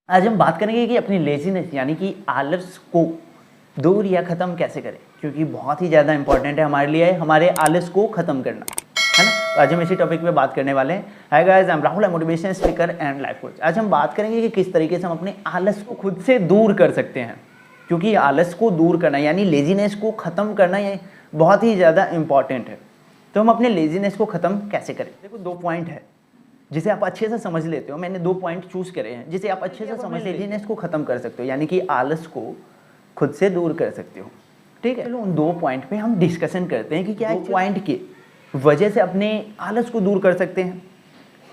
आज हम बात करेंगे कि अपनी लेज़ीनेस यानी कि आलस को दूर या ख़त्म कैसे करें, क्योंकि बहुत ही ज़्यादा इंपॉर्टेंट है हमारे लिए हमारे आलस को ख़त्म करना, है ना। तो आज हम इसी टॉपिक पे बात करने वाले हैं। Hi guys, I am Rahul, motivation speaker and life coach. आज हम बात करेंगे कि किस तरीके से हम अपने आलस को खुद से दूर कर सकते हैं, क्योंकि आलस को दूर करना यानी लेज़ीनेस को ख़त्म करना ये बहुत ही ज़्यादा इंपॉर्टेंट है। तो हम अपने लेज़ीनेस को ख़त्म कैसे करें? देखो, 2 पॉइंट है जिसे आप अच्छे से समझ लेते हो। मैंने 2 पॉइंट चूज करे हैं जिसे आप अच्छे से समझ लेज़ीनेस को खत्म कर सकते हो, यानी कि आलस को खुद से दूर कर सकते हो। ठीक है, चलो उन 2 पॉइंट पे हम डिस्कशन करते हैं कि क्या 2 पॉइंट की वजह से अपने आलस को दूर कर सकते हैं।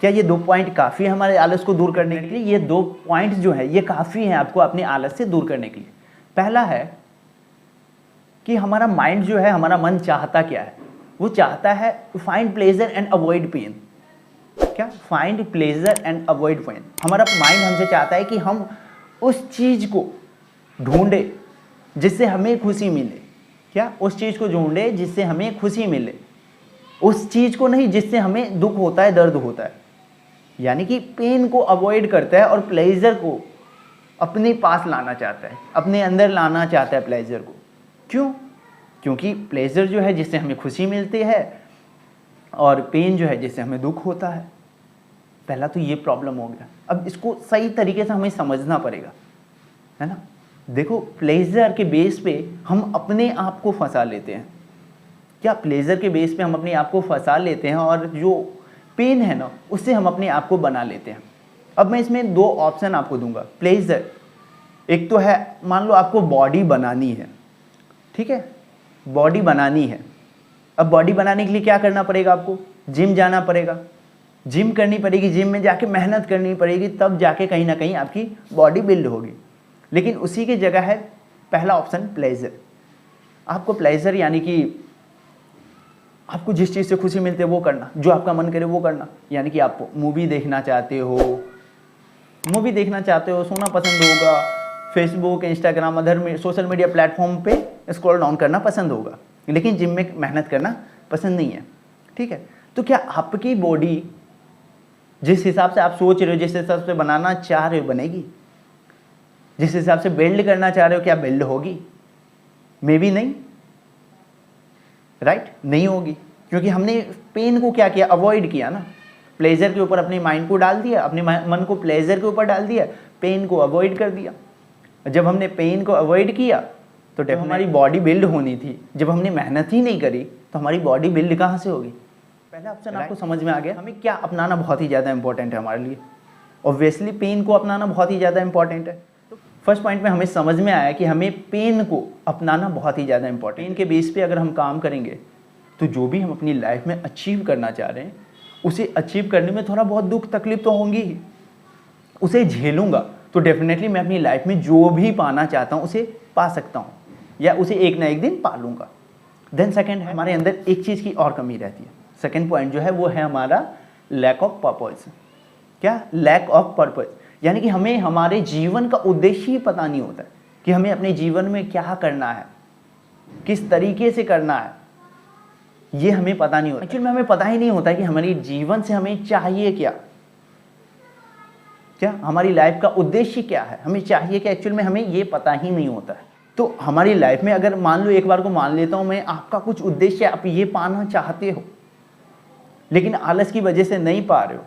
क्या ये 2 पॉइंट काफ़ी है हमारे आलस को दूर करने के लिए? ये 2 पॉइंट जो है ये काफ़ी हैं आपको अपने आलस से दूर करने के लिए। पहला है कि हमारा माइंड जो है, हमारा मन चाहता क्या है? वो चाहता है to find pleasure and avoid pain. क्या? Find pleasure and avoid pain. हमारा माइंड हमसे चाहता है कि हम उस चीज को ढूंढे जिससे हमें खुशी मिले। क्या? उस चीज को ढूंढे जिससे हमें खुशी मिले, उस चीज को नहीं जिससे हमें दुख होता है, दर्द होता है। यानी कि पेन को अवॉइड करता है और प्लेजर को अपने पास लाना चाहता है, अपने अंदर लाना चाहता है प्लेजर को। क्यों? क्योंकि प्लेजर जो है जिससे हमें खुशी मिलती है और पेन जो है जिससे हमें दुख होता है। पहला तो ये प्रॉब्लम हो गया। अब इसको सही तरीके से हमें समझना पड़ेगा, है ना। देखो, प्लेजर के बेस पे हम अपने आप को फंसा लेते हैं। क्या? प्लेजर के बेस पे हम अपने आप को फंसा लेते हैं और जो पेन है ना उससे हम अपने आप को बना लेते हैं। अब मैं इसमें 2 ऑप्शन आपको दूंगा। प्लेजर एक तो है, मान लो आपको बॉडी बनानी है, ठीक है, बॉडी बनानी है। अब बॉडी बनाने के लिए क्या करना पड़ेगा? आपको जिम जाना पड़ेगा, जिम करनी पड़ेगी, जिम में जाके मेहनत करनी पड़ेगी, तब जाके कहीं ना कहीं आपकी बॉडी बिल्ड होगी। लेकिन उसी की जगह है पहला ऑप्शन, प्लेजर। आपको प्लेजर यानी कि आपको जिस चीज़ से खुशी मिलती है वो करना, जो आपका मन करे वो करना। यानी कि आप मूवी देखना चाहते हो, सोना पसंद होगा, Facebook, Instagram, other social media platform पे स्क्रॉल डाउन करना पसंद होगा, लेकिन जिम में मेहनत करना पसंद नहीं है। ठीक है, तो क्या आपकी बॉडी जिस हिसाब से आप सोच रहे हो, जिस हिसाब से बनाना चाह रहे हो बनेगी? जिस हिसाब से बिल्ड करना चाह रहे हो क्या बिल्ड होगी? मे बी नहीं, राइट? नहीं होगी, क्योंकि हमने पेन को क्या किया? अवॉइड किया ना। प्लेजर के ऊपर अपने माइंड को डाल दिया, अपने मन को प्लेजर के ऊपर डाल दिया, पेन को अवॉइड कर दिया। जब हमने पेन को अवॉइड किया तो जब हमारी बॉडी बिल्ड होनी थी, जब हमने मेहनत ही नहीं करी तो हमारी बॉडी बिल्ड कहाँ से होगी? पहला ऑप्शन आपको समझ में आ गया। हमें क्या अपनाना बहुत ही ज़्यादा इंपॉर्टेंट है हमारे लिए? ऑब्वियसली पेन को अपनाना बहुत ही ज़्यादा इंपॉर्टेंट है। तो फर्स्ट पॉइंट में हमें समझ में आया कि हमें पेन को अपनाना बहुत ही ज़्यादा इंपॉर्टेंट। पेन के बेस पे अगर हम काम करेंगे तो जो भी हम अपनी लाइफ में अचीव करना चाह रहे हैं उसे अचीव करने में थोड़ा बहुत दुख तकलीफ तो होंगी ही। उसे झेलूंगा तो डेफिनेटली मैं अपनी लाइफ में जो भी पाना चाहता हूँ उसे पा सकता हूँ, या उसे एक ना एक दिन पा लूँगा। देन सेकेंड है, हमारे अंदर एक चीज़ की और कमी रहती है। सेकेंड पॉइंट जो है वो है हमारा लैक ऑफ पर्पस। क्या? लैक ऑफ पर्पस, यानी कि हमें हमारे जीवन का उद्देश्य ही पता नहीं होता है कि हमें अपने जीवन में क्या करना है, किस तरीके से करना है, ये हमें पता नहीं होता। एक्चुअली में हमें पता ही नहीं होता है कि हमारे जीवन से हमें चाहिए क्या, क्या हमारी लाइफ का उद्देश्य क्या है, हमें चाहिए क्या, एक्चुअल में हमें ये पता ही नहीं होता है। तो हमारी लाइफ में अगर मान लो, एक बार को मान लेता हूँ मैं, आपका कुछ उद्देश्य है, आप ये पाना चाहते हो लेकिन आलस की वजह से नहीं पा रहे हो,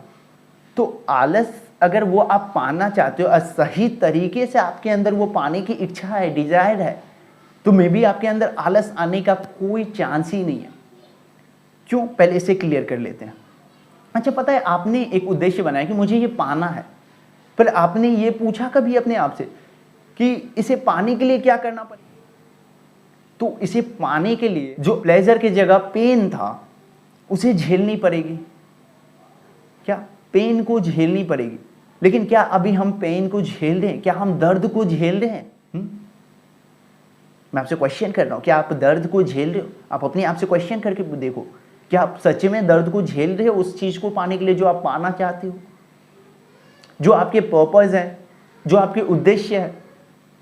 तो आलस अगर वो आप पाना चाहते हो और सही तरीके से आपके अंदर वो पाने की इच्छा है, डिजायर है, तो मे बी आपके अंदर आलस आने का कोई चांस ही नहीं है। क्यों? पहले इसे क्लियर कर लेते हैं। अच्छा, पता है आपने एक उद्देश्य बनाया कि मुझे ये पाना है, पर आपने ये पूछा कभी अपने आप से कि इसे पाने के लिए क्या करना पड़ेगा? तो इसे पाने के लिए जो प्लेजर की जगह पेन था उसे झेलनी पड़ेगी। क्या? पेन को झेलनी पड़ेगी। लेकिन क्या अभी हम पेन को झेल रहे हैं? क्या हम दर्द को झेल रहे हैं? मैं आपसे क्वेश्चन कर रहा हूं, क्या आप दर्द को झेल रहे हो? आप अपने आप से क्वेश्चन करके देखो, क्या आप सच में दर्द को झेल रहे हो उस चीज को पाने के लिए जो आप पाना चाहते हो, जो आपके पर्पस है, जो आपके उद्देश्य है,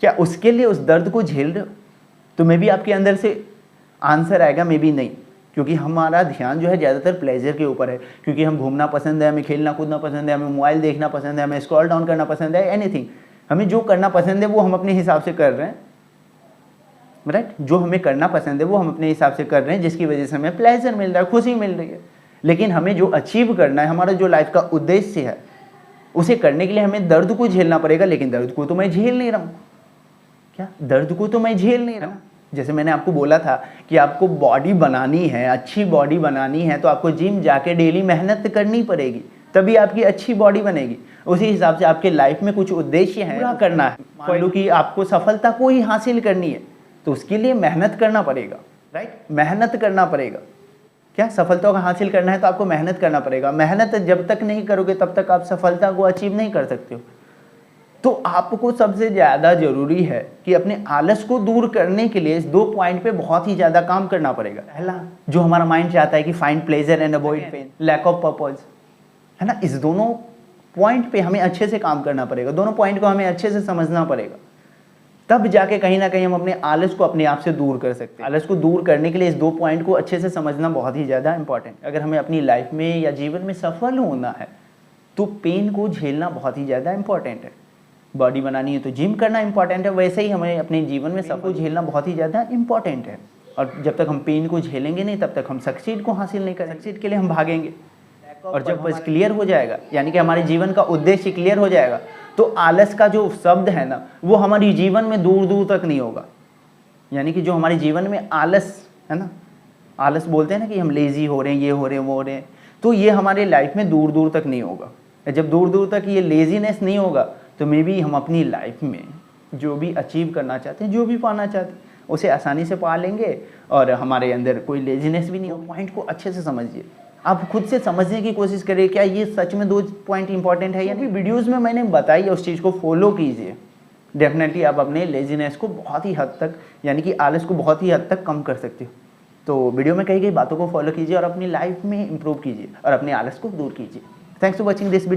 क्या उसके लिए उस दर्द को झेल रहे हो? तो मे बी आपके अंदर से आंसर आएगा मे बी नहीं, क्योंकि हमारा ध्यान जो है ज़्यादातर प्लेजर के ऊपर है, क्योंकि हम घूमना पसंद है, हमें खेलना कूदना पसंद है, हमें मोबाइल देखना पसंद है, हमें स्क्रॉल डाउन करना पसंद है, एनीथिंग। हमें जो करना पसंद है वो हम अपने हिसाब से कर रहे हैं, राइट। जो हमें करना पसंद है वो हम अपने हिसाब से कर रहे हैं, जिसकी वजह से हमें प्लेजर मिल रहा है, खुशी मिल रही है। लेकिन हमें जो अचीव करना है, हमारा जो लाइफ का उद्देश्य है, उसे करने के लिए हमें दर्द को झेलना पड़ेगा। लेकिन दर्द को तो मैं झेल नहीं रहा हूँ, क्या दर्द को तो मैं झेल नहीं रहा हूँ। जैसे मैंने आपको बोला था कि आपको बॉडी बनानी है, अच्छी बॉडी बनानी है, तो आपको जिम जाके डेली मेहनत करनी पड़ेगी, तभी आपकी अच्छी बॉडी बनेगी। उसी हिसाब से आपके लाइफ में कुछ उद्देश्य है, पूरा करना है। मान लो कि आपको सफलता को ही हासिल करनी है, तो उसके लिए मेहनत करना पड़ेगा, राइट। मेहनत करना पड़ेगा, क्या सफलता को हासिल करना है तो आपको मेहनत करना पड़ेगा। मेहनत जब तक नहीं करोगे तब तक आप सफलता को अचीव नहीं कर सकते हो। तो आपको सबसे ज़्यादा ज़रूरी है कि अपने आलस को दूर करने के लिए इस 2 पॉइंट पे बहुत ही ज़्यादा काम करना पड़ेगा। पहला, जो हमारा माइंड चाहता है कि find pleasure and avoid pain, lack of purpose, है ना। इस दोनों पॉइंट पे हमें अच्छे से काम करना पड़ेगा, दोनों पॉइंट को हमें अच्छे से समझना पड़ेगा, तब जाके कहीं ना कहीं हम अपने आलस को अपने आप से दूर कर सकते हैं। आलस को दूर करने के लिए इस 2 पॉइंट को अच्छे से समझना बहुत ही ज़्यादा इंपॉर्टेंट। अगर हमें अपनी लाइफ में या जीवन में सफल होना है तो पेन को झेलना बहुत ही ज़्यादा इंपॉर्टेंट है। बॉडी बनानी है तो जिम करना इंपॉर्टेंट है, वैसे ही हमें अपने जीवन में सबको झेलना बहुत ही ज़्यादा इंपॉर्टेंट है। और जब तक हम पेन को झेलेंगे नहीं तब तक हम सक्सीड को हासिल नहीं करेंगे। सक्सीड के लिए हम भागेंगे, और जब बस क्लियर हो जाएगा, यानी कि हमारे जीवन का उद्देश्य क्लियर हो जाएगा, तो आलस का जो शब्द है ना, वो हमारे जीवन में दूर दूर तक नहीं होगा। यानी कि जो हमारे जीवन में आलस है ना, आलस बोलते हैं ना कि हम लेजी हो रहे हैं, ये हो रहे हैं, वो हो रहे हैं, तो ये हमारे लाइफ में दूर दूर तक नहीं होगा। जब दूर दूर तक ये लेजीनेस नहीं होगा तो मे बी हम अपनी लाइफ में जो भी अचीव करना चाहते हैं, जो भी पाना चाहते हैं, उसे आसानी से पा लेंगे और हमारे अंदर कोई लेजीनेस भी नहीं हो। पॉइंट को अच्छे से समझिए, आप खुद से समझने की कोशिश करिए क्या ये सच में 2 पॉइंट इंपॉर्टेंट है। यानी वीडियोस में मैंने बताई है उस चीज़ को फॉलो कीजिए, डेफिनेटली आप अपने लेजीनेस को बहुत ही हद तक, यानी कि आलस को बहुत ही हद तक कम कर सकते हो। तो वीडियो में कही गई बातों को फॉलो कीजिए और अपनी लाइफ में इंप्रूव कीजिए और अपने आलस को दूर कीजिए। Thanks for watching this video.